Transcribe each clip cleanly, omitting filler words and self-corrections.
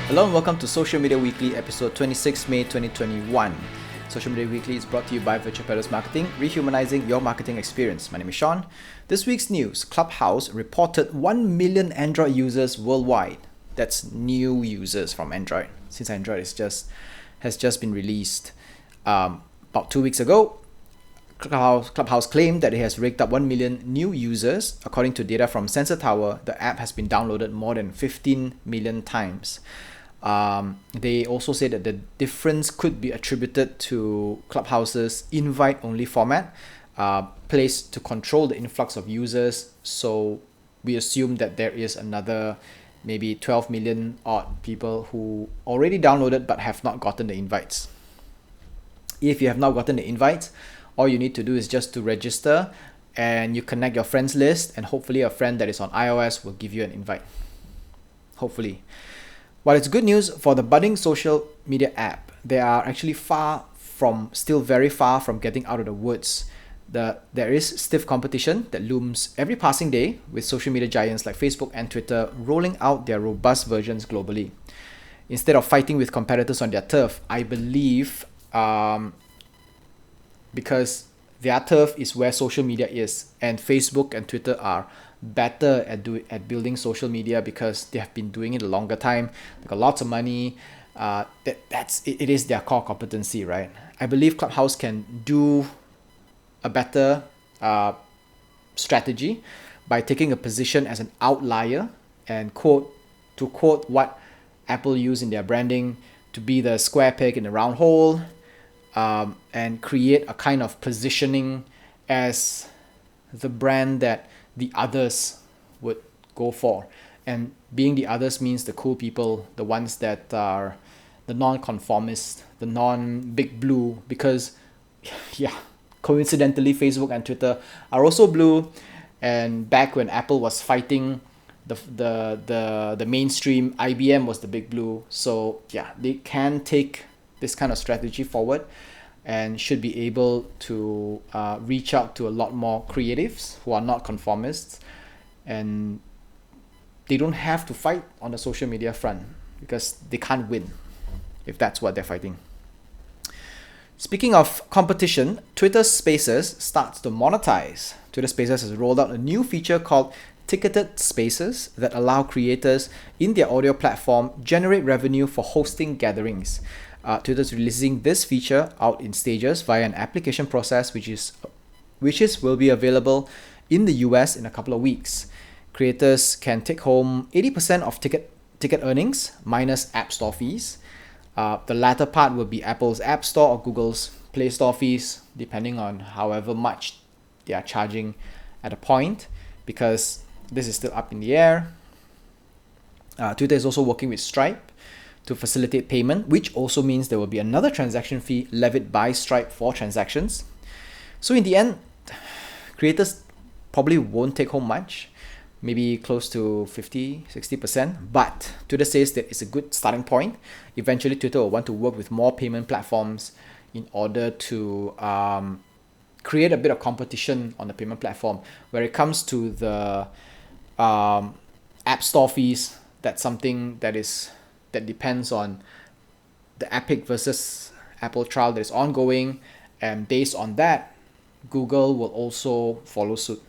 Hello and welcome to Social Media Weekly, episode 26 May 2021. Social Media Weekly is brought to you by Virtual Peddlers Marketing, rehumanizing your marketing experience. My name is Sean. This week's news, Clubhouse reported 1 million Android users worldwide. That's new users from Android, since Android has just been released about 2 weeks ago. Clubhouse claimed that it has raked up 1 million new users. According to data from Sensor Tower, the app has been downloaded more than 15 million times. They also say that the difference could be attributed to Clubhouse's invite-only format, placed to control the influx of users. So we assume that there is another maybe 12 million odd people who already downloaded but have not gotten the invites. If you have not gotten the invites, all you need to do is just to register and you connect your friends list, and hopefully a friend that is on iOS will give you an invite. Hopefully. While it's good news for the budding social media app, they are actually still very far from getting out of the woods. There is stiff competition that looms every passing day, with social media giants like Facebook and Twitter rolling out their robust versions globally. Instead of fighting with competitors on their turf, I believe because their turf is where social media is, and Facebook and Twitter are better at building social media because they have been doing it a longer time. They got lots of money. It is their core competency, right? I believe Clubhouse can do a better strategy by taking a position as an outlier and quote what Apple used in their branding, to be the square peg in the round hole, and create a kind of positioning as the brand that the others would go for. And being the others means the cool people, the ones that are the non-conformists, the non-big blue, because coincidentally Facebook and Twitter are also blue. And back when Apple was fighting the mainstream, IBM was the big blue. So they can take this kind of strategy forward and should be able to reach out to a lot more creatives who are not conformists, and they don't have to fight on the social media front because they can't win if that's what they're fighting. Speaking of competition, Twitter Spaces starts to monetize. Twitter Spaces has rolled out a new feature called Ticketed Spaces that allow creators in their audio platform generate revenue for hosting gatherings. Twitter's releasing this feature out in stages via an application process which will be available in the US in a couple of weeks. Creators can take home 80% of ticket earnings minus App Store fees. The latter part will be Apple's App Store or Google's Play Store fees, depending on however much they are charging at a point, because this is still up in the air. Twitter is also working with Stripe to facilitate payment, which also means there will be another transaction fee levied by Stripe for transactions. So in the end, creators probably won't take home much, maybe close to 50-60%, but Twitter says that it's a good starting point. Eventually, Twitter will want to work with more payment platforms in order to create a bit of competition on the payment platform. Where it comes to the App Store fees, that's something that depends on the Epic versus Apple trial that is ongoing, and based on that, Google will also follow suit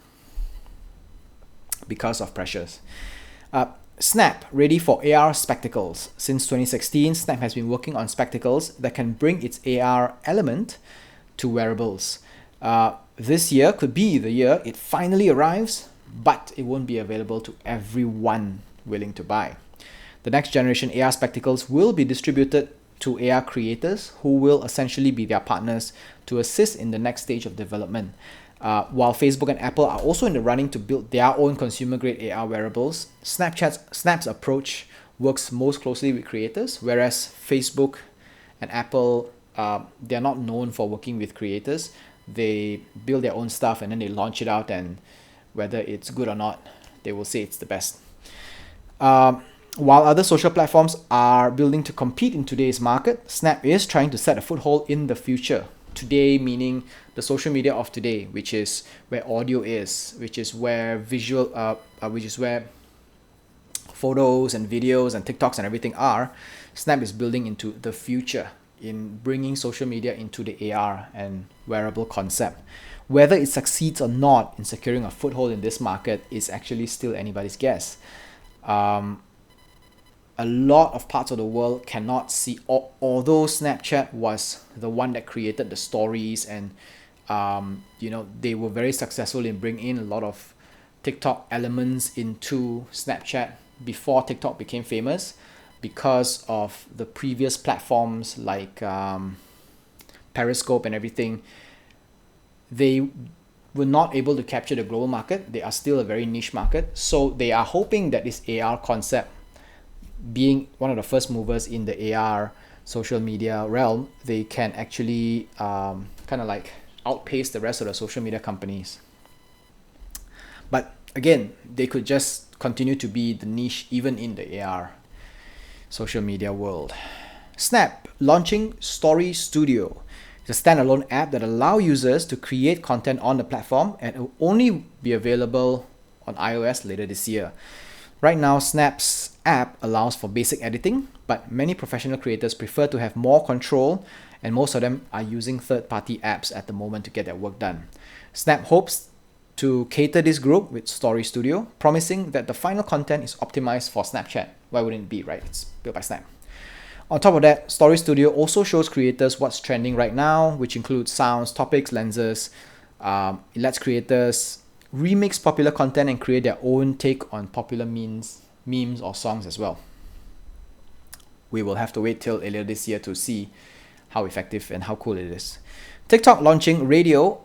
because of pressures. Snap ready for AR spectacles. Since 2016, Snap has been working on spectacles that can bring its AR element to wearables. This year could be the year it finally arrives, but it won't be available to everyone willing to buy. The next generation AR spectacles will be distributed to AR creators who will essentially be their partners to assist in the next stage of development. While Facebook and Apple are also in the running to build their own consumer-grade AR wearables, Snap's approach works most closely with creators, whereas Facebook and Apple, they're not known for working with creators. They build their own stuff and then they launch it out, and whether it's good or not, they will say it's the best. While other social platforms are building to compete in today's market, Snap is trying to set a foothold in the future. Today meaning the social media of today, which is where audio is, which is where photos and videos and TikToks and everything are, Snap is building into the future in bringing social media into the AR and wearable concept. Whether it succeeds or not in securing a foothold in this market is actually still anybody's guess. A lot of parts of the world cannot see, although Snapchat was the one that created the stories and they were very successful in bringing in a lot of TikTok elements into Snapchat before TikTok became famous, because of the previous platforms like Periscope and everything. They were not able to capture the global market. They are still a very niche market. So they are hoping that this AR concept, being one of the first movers in the AR social media realm, they can actually kind of like outpace the rest of the social media companies. But again, they could just continue to be the niche even in the AR social media world. Snap launching Story Studio. It's a standalone app that allows users to create content on the platform, and it will only be available on iOS later this year. Right now, Snap's app allows for basic editing, but many professional creators prefer to have more control, and most of them are using third-party apps at the moment to get their work done. Snap hopes to cater this group with Story Studio, promising that the final content is optimized for Snapchat. Why wouldn't it be, right? It's built by Snap. On top of that, Story Studio also shows creators what's trending right now, which includes sounds, topics, lenses. It lets creators remix popular content and create their own take on popular memes or songs as well. We will have to wait till later this year to see how effective and how cool it is. TikTok launching radio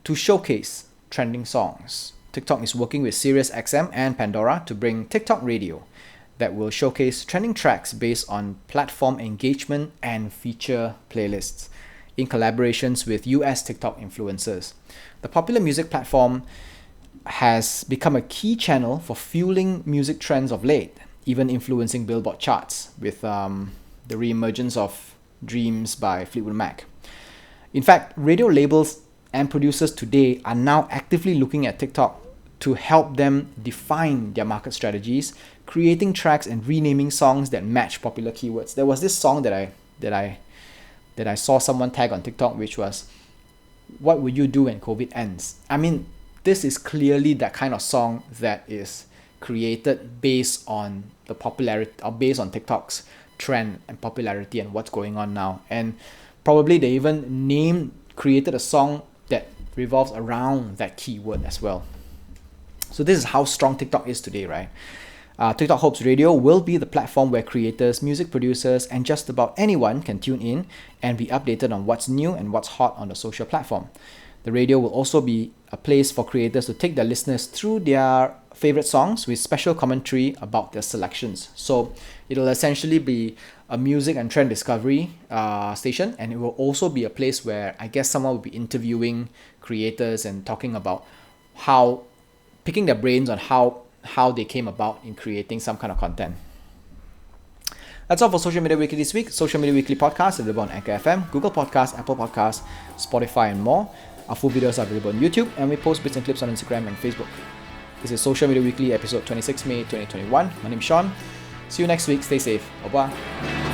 to showcase trending songs. TikTok is working with SiriusXM and Pandora to bring TikTok radio that will showcase trending tracks based on platform engagement and feature playlists in collaborations with US TikTok influencers. The popular music platform has become a key channel for fueling music trends of late, even influencing Billboard charts with the re-emergence of Dreams by Fleetwood Mac. In fact, radio labels and producers today are now actively looking at TikTok to help them define their market strategies, creating tracks and renaming songs that match popular keywords. There was this song that I saw someone tag on TikTok, which was, "What would you do when COVID ends?" I mean, this is clearly that kind of song that is created based on the popularity, or based on TikTok's trend and popularity and what's going on now. And probably they even created a song that revolves around that keyword as well. So this is how strong TikTok is today, right? TikTok hopes radio will be the platform where creators, music producers, and just about anyone can tune in and be updated on what's new and what's hot on the social platform. The radio will also be a place for creators to take their listeners through their favorite songs with special commentary about their selections. So it'll essentially be a music and trend discovery station, and it will also be a place where I guess someone will be interviewing creators and talking about picking their brains on how they came about in creating some kind of content. That's all for Social Media Weekly this week. Social Media Weekly podcast is available on Anchor FM, Google Podcasts, Apple Podcasts, Spotify, and more. Our full videos are available on YouTube, and we post bits and clips on Instagram and Facebook. This is Social Media Weekly, episode 26 May 2021. My name is Sean. See you next week. Stay safe. Au revoir.